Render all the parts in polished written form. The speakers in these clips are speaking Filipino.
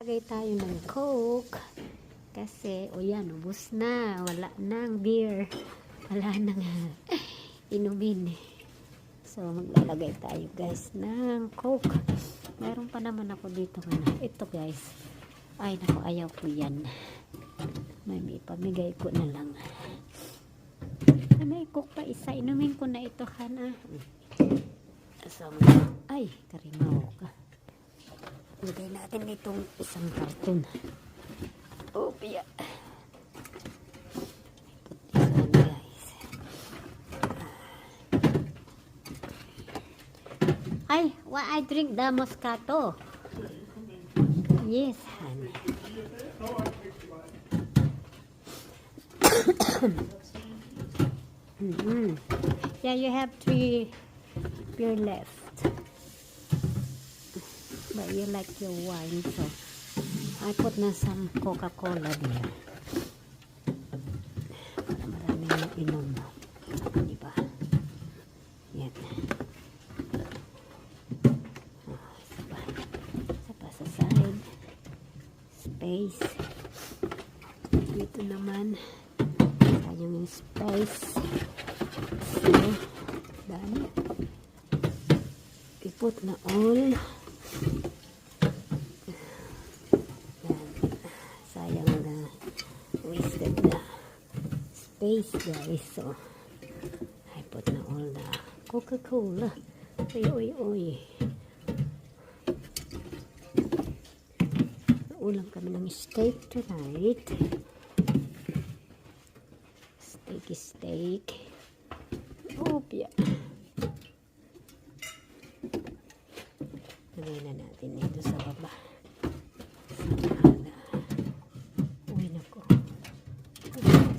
maglalagay tayo ng Coke. Kasi, o yan, ubos na. Wala nang beer. Wala nang inumin. So, maglalagay tayo guys ng Coke. Meron pa naman ako dito. Ito guys. Ay, naku, ayaw ko yan. May pamigay ko na lang. May Coke pa isa. Inumin ko na ito, Hana. So, ay, karimaw ka. Lagay natin itong isang karton. Oh, piya. Put this on, guys. Ay, why I drink the Moscato? Yes, honey. Yeah, you have 3 beer left. But you like your wine, so I put na some Coca-Cola there. Para marami yung inom. Diba? Yan. Isa pa sa side. Space. Dito naman. Sayang yung space. So, dami. I-put na all. Sayang na wasted na space guys. So I put na all the Coca-Cola. Oy. Ulam kami ng steak tonight. Steak. Oh, yeah. Lagay na natin dito sa baba. Uy, nako.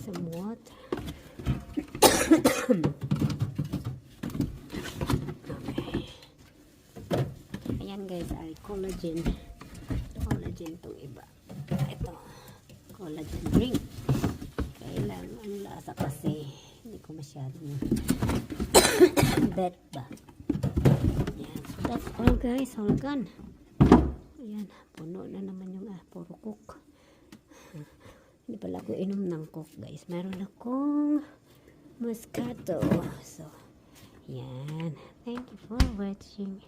Some water. Okay. Ayan guys, ay collagen. Collagen itong iba. Ito. Collagen drink. Kailangan ang lasa kasi hindi ko masyadong bet ba. That's all guys, all gone. Ayan, puno na naman yung puro Coke. Hindi pala ako inom ng Coke guys. Meron akong Moscato. So, yan. Thank you for watching.